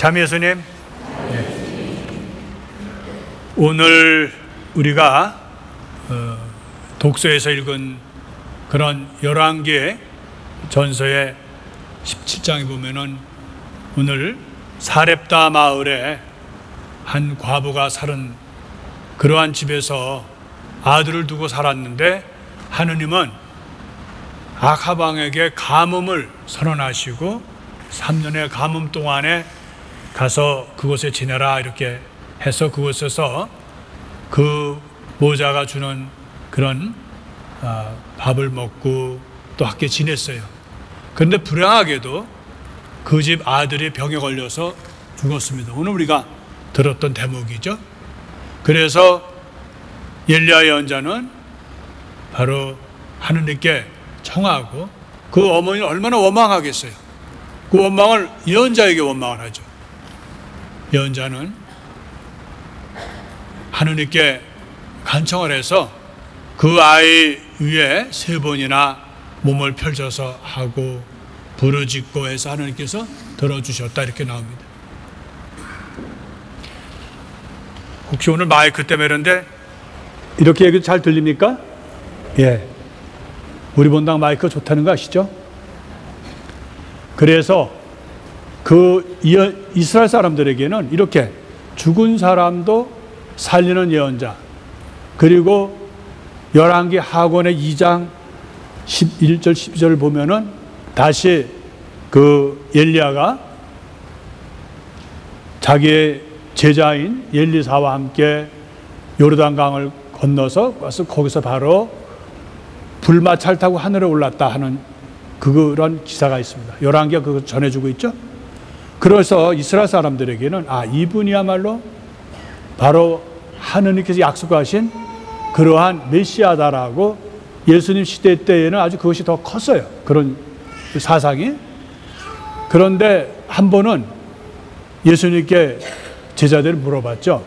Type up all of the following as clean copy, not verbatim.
참 예수님, 오늘 우리가 독서에서 읽은 그런 열왕기의 전서의 17장에 보면은 오늘 사렙다 마을에 한 과부가 사는 그러한 집에서 아들을 두고 살았는데 하느님은 아합 왕에게 가뭄을 선언하시고 3년의 가뭄 동안에 가서 그곳에 지내라 이렇게 해서 그곳에서 그 모자가 주는 그런 밥을 먹고 또 함께 지냈어요. 그런데 불행하게도 그 집 아들이 병에 걸려서 죽었습니다. 오늘 우리가 들었던 대목이죠. 그래서 엘리야 예언자는 바로 하느님께 청하고 그 어머니는 얼마나 원망하겠어요. 그 원망을 예언자에게 원망을 하죠. 예언자는 하느님께 간청을 해서 그 아이 위에 3번이나 몸을 펼쳐서 하고 부르짖고 해서 하느님께서 들어주셨다 이렇게 나옵니다. 혹시 오늘 마이크 때문에 그런데 이렇게 얘기 잘 들립니까? 예. 우리 본당 마이크 좋다는 거 아시죠? 그래서 그 이스라엘 사람들에게는 이렇게 죽은 사람도 살리는 예언자, 그리고 열왕기 하곤의 2장 11절 12절을 보면은 다시 그 엘리야가 자기의 제자인 엘리사와 함께 요르단강을 건너서 와서 거기서 바로 불마차를 타고 하늘에 올랐다 하는 그런 기사가 있습니다. 열왕기가 그거 전해주고 있죠. 그래서 이스라엘 사람들에게는 이분이야말로 바로 하느님께서 약속하신 그러한 메시아다라고 예수님 시대 때에는 아주 그것이 더 컸어요. 그런 사상이. 그런데 한 번은 예수님께 제자들이 물어봤죠.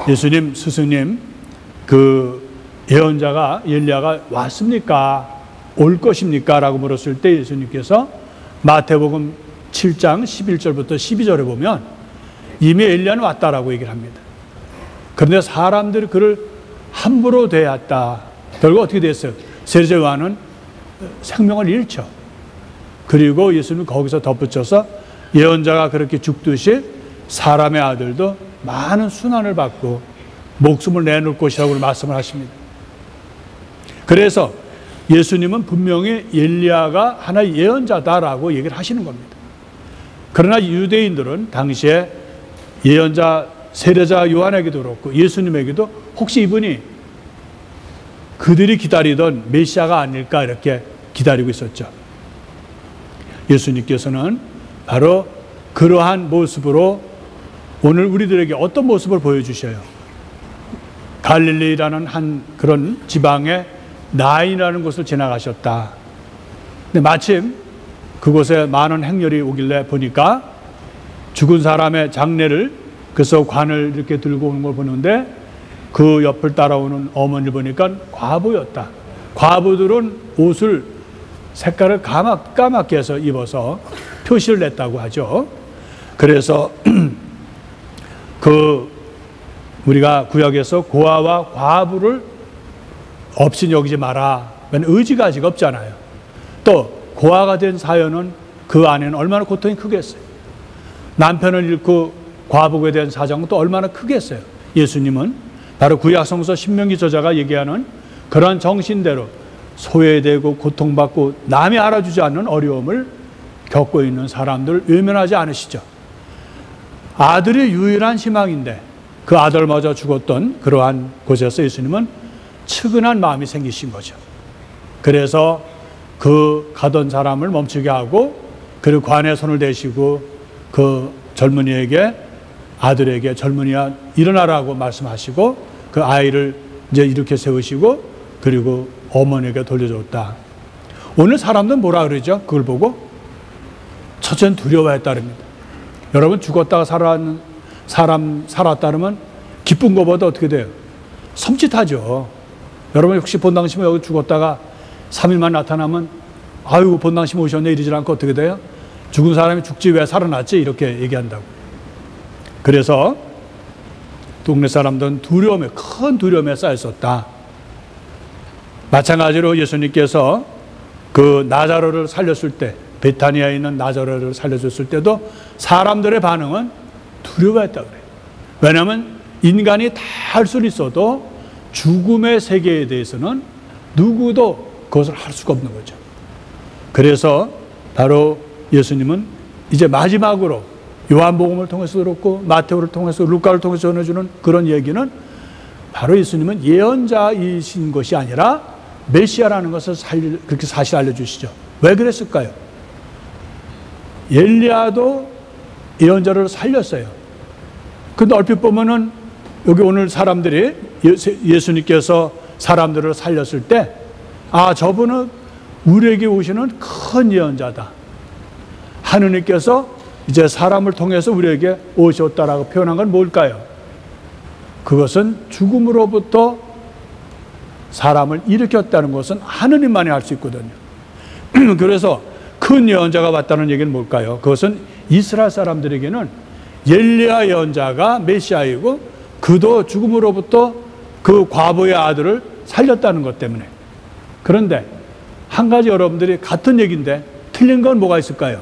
예수님, 스승님, 그 예언자가 엘리야가 왔습니까? 올 것입니까? 라고 물었을 때 예수님께서 마태복음 7장 11절부터 12절에 보면 이미 엘리야는 왔다라고 얘기를 합니다. 그런데 사람들이 그를 함부로 대했다. 결국 어떻게 됐어요? 세례자 요한은 생명을 잃죠. 그리고 예수는 거기서 덧붙여서 예언자가 그렇게 죽듯이 사람의 아들도 많은 순환을 받고 목숨을 내놓을 것이라고 말씀을 하십니다. 그래서 예수님은 분명히 엘리야가 하나의 예언자다라고 얘기를 하시는 겁니다. 그러나 유대인들은 당시에 예언자 세례자 요한에게도 그렇고 예수님에게도 혹시 이분이 그들이 기다리던 메시아가 아닐까 이렇게 기다리고 있었죠. 예수님께서는 바로 그러한 모습으로 오늘 우리들에게 어떤 모습을 보여주셔요? 갈릴리라는 한 그런 지방에 나인이라는 곳을 지나가셨다. 근데 마침 그곳에 많은 행렬이 오길래 보니까 죽은 사람의 장례를 그래서 관을 이렇게 들고 오는 걸 보는데 그 옆을 따라오는 어머니를 보니까 과부였다. 과부들은 옷을 색깔을 까맣게 해서 입어서 표시를 냈다고 하죠. 그래서 우리가 구약에서 고아와 과부를 없이 여기지 마라. 의지가 아직 없잖아요. 또 고아가 된 사연은 그 안에는 얼마나 고통이 크겠어요. 남편을 잃고 과부에 대한 사정은 또 얼마나 크겠어요. 예수님은 바로 구약 성서 신명기 저자가 얘기하는 그런 정신대로 소외되고 고통받고 남이 알아주지 않는 어려움을 겪고 있는 사람들을 외면하지 않으시죠. 아들이 유일한 희망인데 그 아들마저 죽었던 그러한 곳에서 예수님은 측은한 마음이 생기신 거죠. 그래서 그 가던 사람을 멈추게 하고 그리고 관에 손을 대시고 그 젊은이에게 아들에게 젊은이야 일어나라고 말씀하시고 그 아이를 이제 이렇게 세우시고 그리고 어머니에게 돌려줬다. 오늘 사람들은 뭐라 그러죠? 그걸 보고 첫째는 두려워했다 그럽니다. 여러분 죽었다가 살았다 그러면 기쁜 것보다 어떻게 돼요? 섬찟하죠. 여러분 혹시 본당심에 여기 죽었다가 3일만 나타나면 아유 본당심 오셨네 이러지 않고 어떻게 돼요? 죽은 사람이 죽지 왜 살아났지? 이렇게 얘기한다고. 그래서 동네 사람들은 큰 두려움에 쌓였었다. 마찬가지로 예수님께서 그 나자로를 살렸을 때, 베타니아에 있는 나자로를 살려줬을 때도 사람들의 반응은 두려워했다 그래요. 왜냐하면 인간이 다 할 수는 있어도 죽음의 세계에 대해서는 누구도 그것을 할 수가 없는 거죠. 그래서 바로 예수님은 이제 마지막으로 요한복음을 통해서 들었고 마테오를 통해서 루카를 통해서 전해주는 그런 얘기는 바로 예수님은 예언자이신 것이 아니라 메시아라는 것을 그렇게 사실 알려주시죠. 왜 그랬을까요? 엘리야도 예언자를 살렸어요. 근데 얼핏 보면은 여기 오늘 사람들이 예수님께서 사람들을 살렸을 때, 아, 저분은 우리에게 오시는 큰 예언자다. 하느님께서 이제 사람을 통해서 우리에게 오셨다라고 표현한 건 뭘까요? 그것은 죽음으로부터 사람을 일으켰다는 것은 하느님만이 알 수 있거든요. 그래서 큰 예언자가 왔다는 얘기는 뭘까요? 그것은 이스라엘 사람들에게는 엘리야 예언자가 메시아이고 그도 죽음으로부터 그 과부의 아들을 살렸다는 것 때문에. 그런데 한 가지 여러분들이 같은 얘기인데 틀린 건 뭐가 있을까요?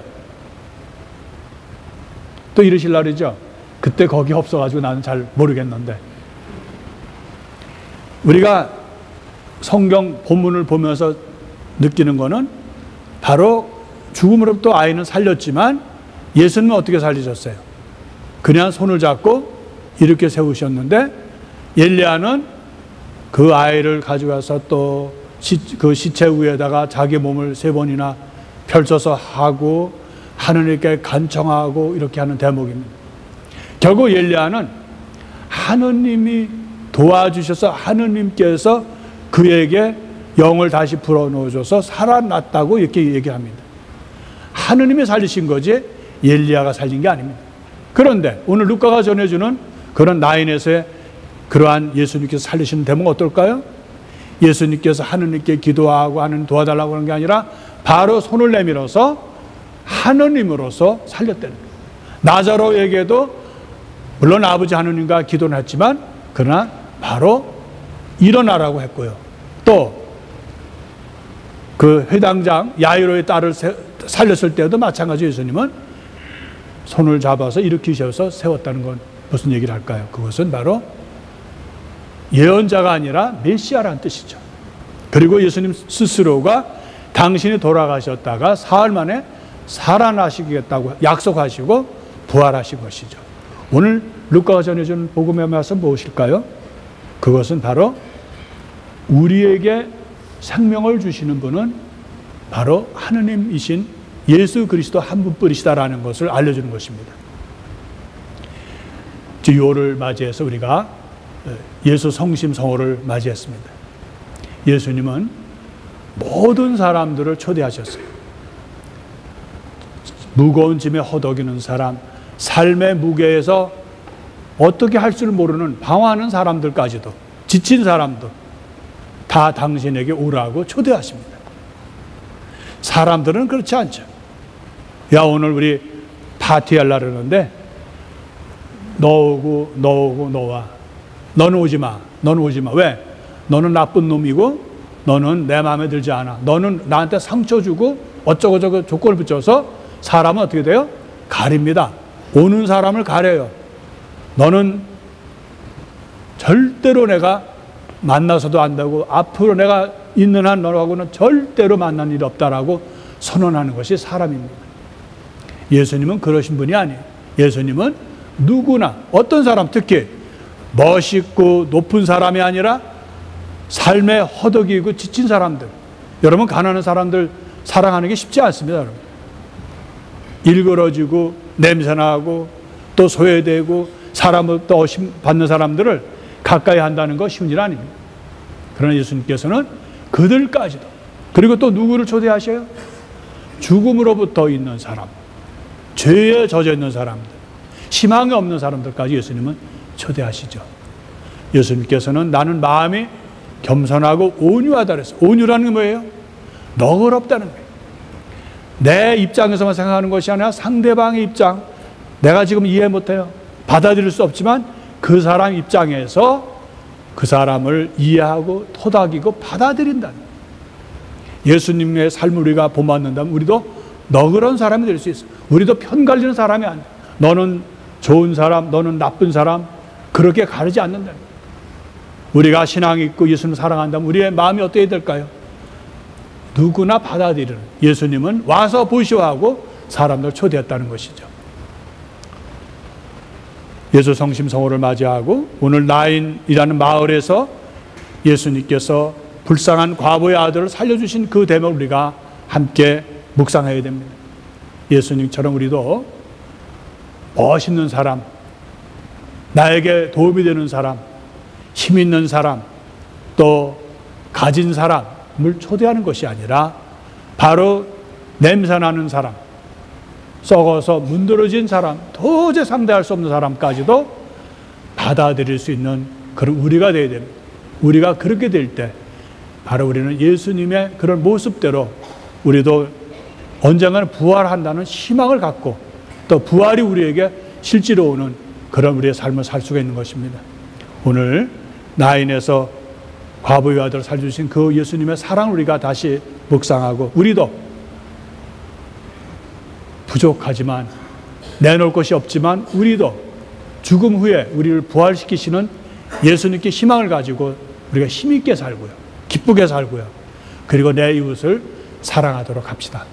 또 이러실라 그러죠? 그때 거기 없어가지고 나는 잘 모르겠는데. 우리가 성경 본문을 보면서 느끼는 거는 바로 죽음으로부터 아이는 살렸지만 예수님은 어떻게 살리셨어요? 그냥 손을 잡고 이렇게 세우셨는데 엘리야는 그 아이를 가져가서 또 그 시체 위에다가 자기 몸을 3번이나 펼쳐서 하고 하느님께 간청하고 이렇게 하는 대목입니다. 결국 엘리야는 하느님이 도와주셔서 하느님께서 그에게 영을 다시 불어넣어줘서 살아났다고 이렇게 얘기합니다. 하느님이 살리신 거지 엘리야가 살린 게 아닙니다. 그런데 오늘 루카가 전해주는 그런 나인에서의 그러한 예수님께서 살리시는 대목은 어떨까요? 예수님께서 하느님께 기도하고 하느님 도와달라고 하는 게 아니라 바로 손을 내밀어서 하느님으로서 살렸다는 거예요. 나자로에게도 물론 아버지 하느님과 기도는 했지만 그러나 바로 일어나라고 했고요. 또 그 회당장 야이로의 딸을 살렸을 때도 마찬가지 예수님은 손을 잡아서 일으키셔서 세웠다는 건 무슨 얘기를 할까요? 그것은 바로 예언자가 아니라 메시아라는 뜻이죠. 그리고 예수님 스스로가 당신이 돌아가셨다가 사흘 만에 살아나시겠다고 약속하시고 부활하신 것이죠. 오늘 루카가 전해주는 복음의 말씀 무엇일까요? 그것은 바로 우리에게 생명을 주시는 분은 바로 하느님이신 예수 그리스도 한 분뿐이시다라는 것을 알려주는 것입니다. 주요를 맞이해서 우리가 예수 성심 성호를 맞이했습니다. 예수님은 모든 사람들을 초대하셨어요. 무거운 짐에 허덕이는 사람, 삶의 무게에서 어떻게 할 줄 모르는 방황하는 사람들까지도, 지친 사람도 다 당신에게 오라고 초대하십니다. 사람들은 그렇지 않죠. 야, 오늘 우리 파티하려고 그러는데 너 오고 너 와. 너는 오지 마. 너는 오지 마. 왜? 너는 나쁜 놈이고 너는 내 마음에 들지 않아. 너는 나한테 상처 주고 어쩌고저쩌고 조건을 붙여서 사람은 어떻게 돼요? 가립니다. 오는 사람을 가려요. 너는 절대로 내가 만나서도 안 되고 앞으로 내가 있는 한 너하고는 절대로 만난 일이 없다라고 선언하는 것이 사람입니다. 예수님은 그러신 분이 아니에요. 예수님은 누구나 어떤 사람, 특히 멋있고 높은 사람이 아니라 삶에 허덕이고 지친 사람들, 여러분 가난한 사람들 사랑하는 게 쉽지 않습니다. 여러분. 일그러지고 냄새나고 또 소외되고 사람으로부터 어심 받는 사람들을 가까이 한다는 거 쉬운 일 아닙니다. 그러나 예수님께서는 그들까지도, 그리고 또 누구를 초대하셔요? 죽음으로부터 있는 사람, 죄에 젖어 있는 사람들, 희망이 없는 사람들까지 예수님은 초대하시죠. 예수님께서는 나는 마음이 겸손하고 온유하다 그랬어요. 온유라는 게 뭐예요? 너그럽다는 거예요. 내 입장에서만 생각하는 것이 아니라 상대방의 입장, 내가 지금 이해 못해요. 받아들일 수 없지만 그 사람 입장에서 그 사람을 이해하고 토닥이고 받아들인다는 거예요. 예수님의 삶을 우리가 본받는다면 우리도 너그러운 사람이 될 수 있어요. 우리도 편 갈리는 사람이 아니에요. 너는 좋은 사람, 너는 나쁜 사람, 그렇게 가르지 않는다. 우리가 신앙이 있고 예수님을 사랑한다면 우리의 마음이 어떻게 될까요? 누구나 받아들이는, 예수님은 와서 보시오 하고 사람들 초대했다는 것이죠. 예수 성심 성호를 맞이하고 오늘 나인이라는 마을에서 예수님께서 불쌍한 과부의 아들을 살려주신 그 대목을 우리가 함께 묵상해야 됩니다. 예수님처럼 우리도 멋있는 사람, 나에게 도움이 되는 사람, 힘 있는 사람, 또 가진 사람을 초대하는 것이 아니라 바로 냄새나는 사람, 썩어서 문드러진 사람, 도저히 상대할 수 없는 사람까지도 받아들일 수 있는 그런 우리가 되어야 됩니다. 우리가 그렇게 될 때 바로 우리는 예수님의 그런 모습대로 우리도 언젠가는 부활한다는 희망을 갖고 또 부활이 우리에게 실제로 오는 그런 우리의 삶을 살 수가 있는 것입니다. 오늘 나인에서 과부의 아들을 살려주신 그 예수님의 사랑을 우리가 다시 묵상하고 우리도 부족하지만 내놓을 것이 없지만 우리도 죽음 후에 우리를 부활시키시는 예수님께 희망을 가지고 우리가 힘있게 살고요. 기쁘게 살고요. 그리고 내 이웃을 사랑하도록 합시다.